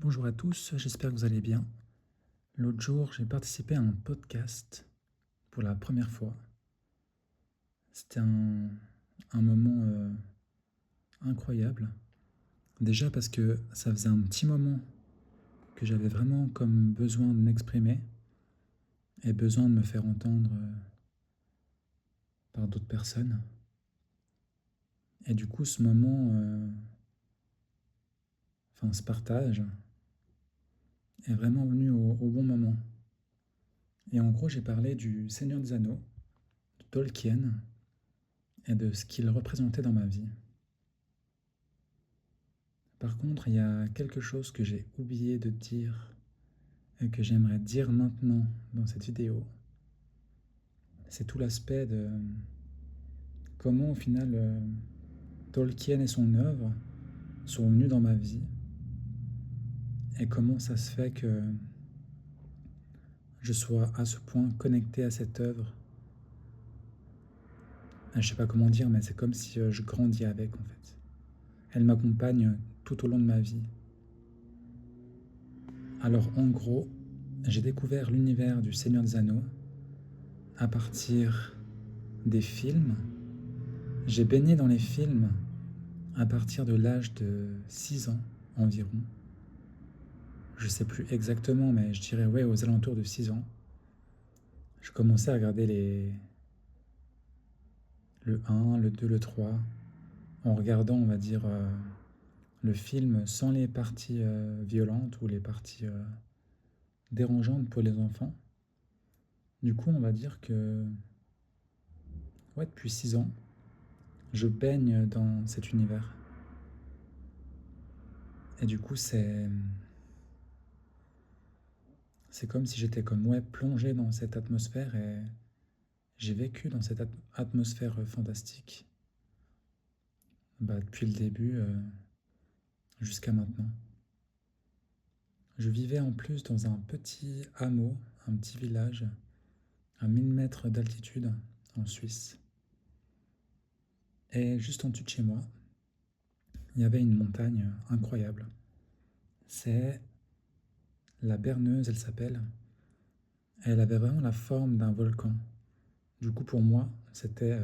Bonjour à tous, j'espère que vous allez bien. L'autre jour, j'ai participé à un podcast pour la première fois. C'était un moment incroyable. Déjà parce que ça faisait un petit moment que j'avais vraiment comme besoin de m'exprimer et besoin de me faire entendre par d'autres personnes. Et du coup, ce moment, ce partage, est vraiment venu au bon moment. Et en gros, j'ai parlé du Seigneur des Anneaux, de Tolkien, et de ce qu'il représentait dans ma vie. Par contre, il y a quelque chose que j'ai oublié de dire et que j'aimerais dire maintenant dans cette vidéo. C'est tout l'aspect de comment au final Tolkien et son œuvre sont venus dans ma vie et comment ça se fait que je sois à ce point connecté à cette œuvre. Je ne sais pas comment dire, mais c'est comme si je grandis avec en fait. Elle m'accompagne tout au long de ma vie. Alors en gros, j'ai découvert l'univers du Seigneur des Anneaux à partir des films. J'ai baigné dans les films à partir de l'âge de 6 ans environ. Je sais plus exactement, mais je dirais ouais, aux alentours de 6 ans. Je commençais à regarder le 1, le 2, le 3, en regardant, on va dire, le film sans les parties violentes ou les parties dérangeantes pour les enfants. Du coup, on va dire que, ouais, depuis 6 ans, je baigne dans cet univers. Et du coup, c'est comme si j'étais comme ouais, plongé dans cette atmosphère et j'ai vécu dans cette atmosphère fantastique depuis le début jusqu'à maintenant. Je vivais en plus dans un petit hameau, un petit village à 1000 mètres d'altitude en Suisse. Et juste en dessus de chez moi, il y avait une montagne incroyable. C'est la Berneuse, elle s'appelle. Elle avait vraiment la forme d'un volcan. Du coup, pour moi, c'était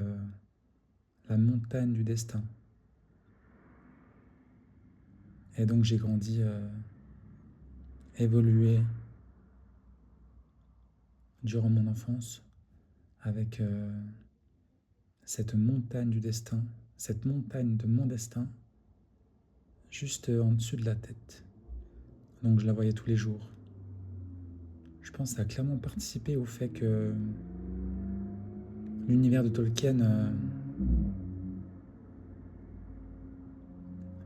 la montagne du destin. Et donc, j'ai grandi, évolué durant mon enfance avec cette montagne du destin, cette montagne de mon destin, juste en dessus de la tête. Donc, je la voyais tous les jours. Je pense que ça a clairement participé au fait que l'univers de Tolkien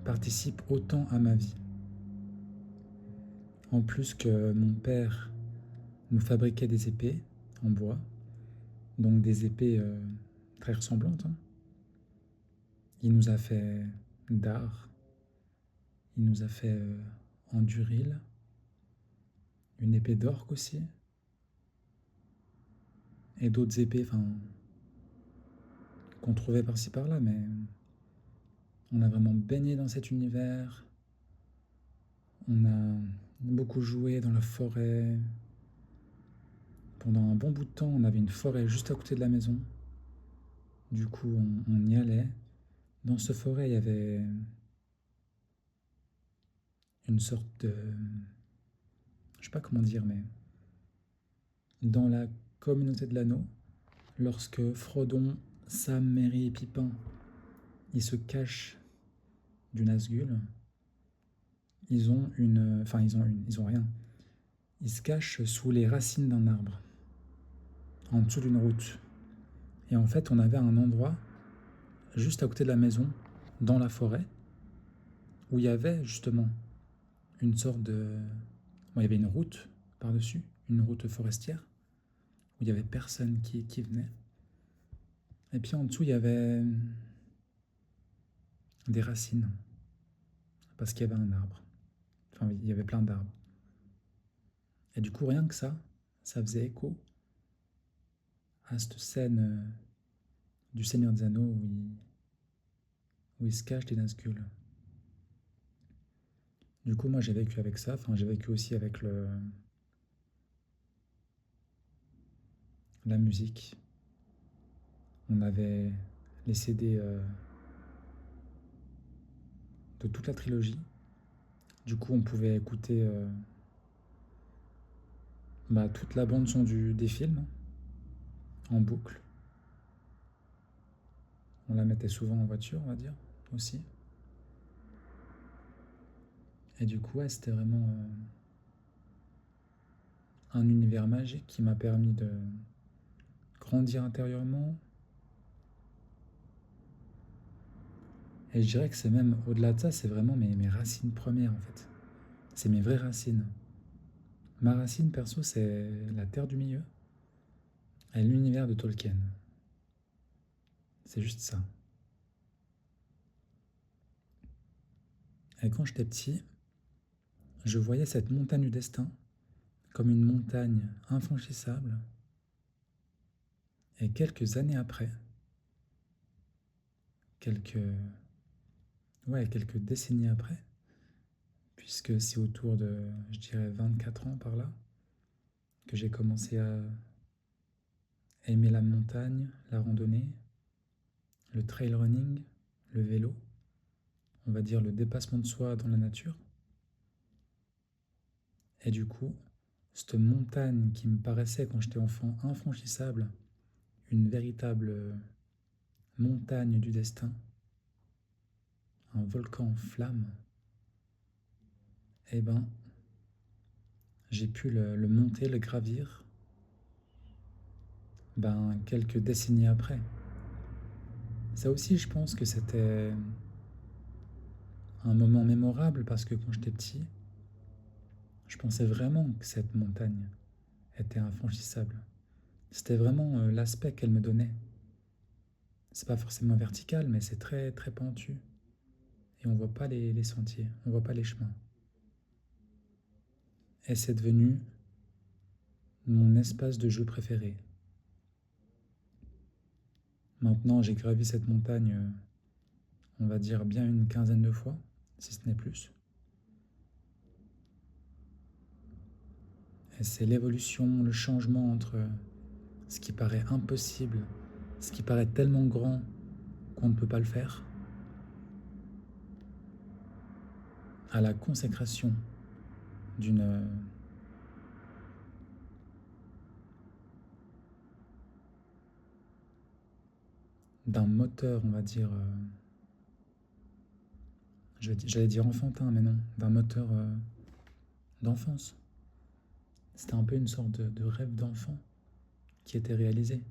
participe autant à ma vie. En plus que mon père nous fabriquait des épées en bois, donc des épées très ressemblantes, hein. Il nous a fait d'art, il nous a fait enduril, une épée d'orque aussi, et d'autres épées qu'on trouvait par-ci par-là, mais on a vraiment baigné dans cet univers, on a beaucoup joué dans la forêt. Pendant un bon bout de temps, on avait une forêt juste à côté de la maison. Du coup, on y allait. Dans ce forêt, il y avait une sorte de... Je sais pas comment dire, mais dans la communauté de l'anneau, lorsque Frodon, Sam, Merry et Pipin, ils se cachent du Nazgûl, ils ont une... Enfin, ils ont rien. Ils se cachent sous les racines d'un arbre, en dessous d'une route. Et en fait, on avait un endroit juste à côté de la maison, dans la forêt, où il y avait justement une sorte de... Bon, il y avait une route par-dessus, une route forestière, où il y avait personne qui venait. Et puis en dessous, il y avait des racines, parce qu'il y avait un arbre. Enfin, oui, il y avait plein d'arbres. Et du coup, rien que ça faisait écho à cette scène du Seigneur des Anneaux où il se cache des Nazgûl. Du coup, moi, j'ai vécu avec ça. Enfin, j'ai vécu aussi avec la musique. On avait les CD de toute la trilogie. Du coup, on pouvait écouter toute la bande son des films en boucle. On la mettait souvent en voiture, on va dire, aussi. Et du coup, ouais, c'était vraiment un univers magique qui m'a permis de grandir intérieurement. Et je dirais que c'est même, au-delà de ça, c'est vraiment mes racines premières, en fait. C'est mes vraies racines. Ma racine, perso, c'est la Terre du Milieu et l'univers de Tolkien. C'est juste ça. Et quand j'étais petit, je voyais cette montagne du destin comme une montagne infranchissable. Et quelques années après, quelques, quelques décennies après, puisque c'est autour de, je dirais, 24 ans par là, que j'ai commencé à aimer la montagne, la randonnée, le trail running, le vélo, on va dire le dépassement de soi dans la nature. Et du coup, cette montagne qui me paraissait quand j'étais enfant infranchissable, une véritable montagne du destin, un volcan en flammes, eh ben, j'ai pu le monter, le gravir, quelques décennies après. Ça aussi, je pense que c'était un moment mémorable parce que quand j'étais petit, je pensais vraiment que cette montagne était infranchissable. C'était vraiment l'aspect qu'elle me donnait. C'est pas forcément vertical, mais c'est très très pentu. Et on voit pas les sentiers, on voit pas les chemins. Et c'est devenu mon espace de jeu préféré. Maintenant, j'ai gravi cette montagne, on va dire bien une quinzaine de fois, si ce n'est plus. Et c'est l'évolution, le changement entre ce qui paraît impossible, ce qui paraît tellement grand qu'on ne peut pas le faire, à la consécration d'une d'un moteur, on va dire, j'allais dire enfantin, mais non, d'un moteur d'enfance. C'était un peu une sorte de rêve d'enfant qui était réalisé,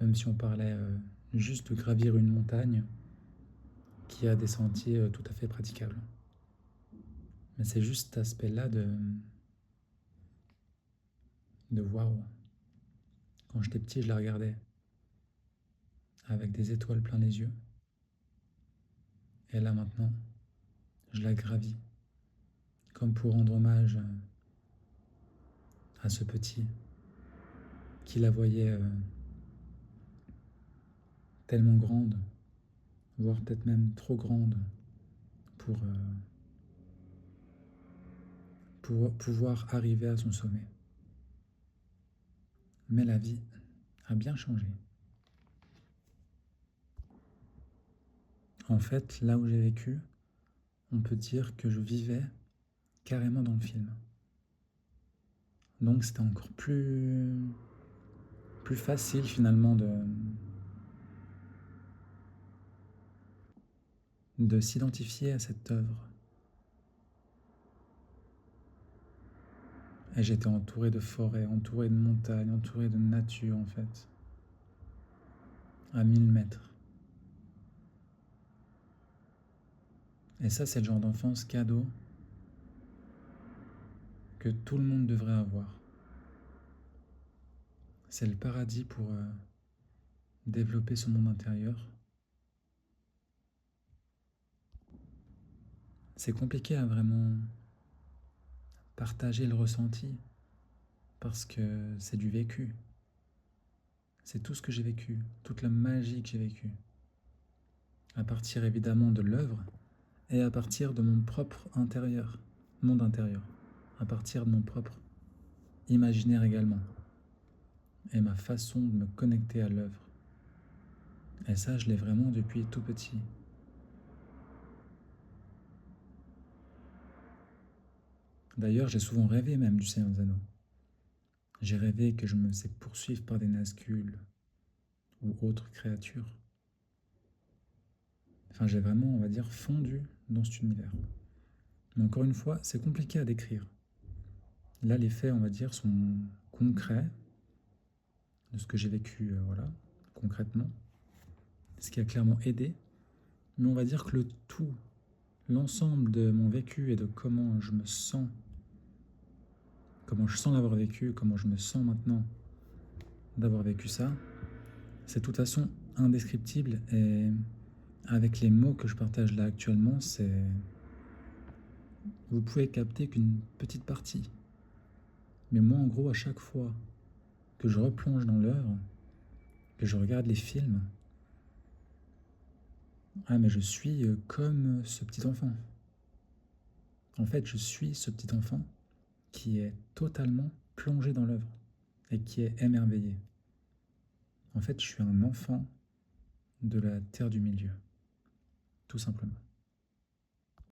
même si on parlait juste de gravir une montagne qui a des sentiers tout à fait praticables. Mais c'est juste cet aspect-là de waouh. Quand j'étais petit, je la regardais avec des étoiles plein les yeux. Et là maintenant, je la gravis, comme pour rendre hommage à ce petit qui la voyait tellement grande, voire peut-être même trop grande pour, pour pouvoir arriver à son sommet. Mais la vie a bien changé. En fait, là où j'ai vécu, on peut dire que je vivais carrément dans le film. Donc c'était encore plus facile finalement de s'identifier à cette œuvre. Et j'étais entouré de forêts, entouré de montagnes, entouré de nature en fait, à 1000 mètres. Et ça, c'est le genre d'enfance cadeau que tout le monde devrait avoir. C'est le paradis pour développer son monde intérieur. C'est compliqué à vraiment partager le ressenti parce que c'est du vécu. C'est tout ce que j'ai vécu, toute la magie que j'ai vécue. À partir évidemment de l'œuvre et à partir de mon propre intérieur. monde intérieur, à partir de mon propre imaginaire également, et ma façon de me connecter à l'œuvre. Et ça, je l'ai vraiment depuis tout petit. D'ailleurs, j'ai souvent rêvé même du Seigneur des Anneaux. J'ai rêvé que je me faisais poursuivre par des Nazgûl ou autres créatures. Enfin, j'ai vraiment, on va dire, fondu dans cet univers. Mais encore une fois, c'est compliqué à décrire. Là, les faits, on va dire, sont concrets de ce que j'ai vécu, voilà, concrètement. Ce qui a clairement aidé. Mais on va dire que le tout, l'ensemble de mon vécu et de comment je me sens, comment je sens l'avoir vécu, comment je me sens maintenant d'avoir vécu ça, c'est de toute façon indescriptible. Et avec les mots que je partage là actuellement, c'est... Vous pouvez capter qu'une petite partie. Mais moi, en gros, à chaque fois que je replonge dans l'œuvre, que je regarde les films, ah mais je suis comme ce petit enfant. En fait, je suis ce petit enfant qui est totalement plongé dans l'œuvre et qui est émerveillé. En fait, je suis un enfant de la terre du milieu, tout simplement.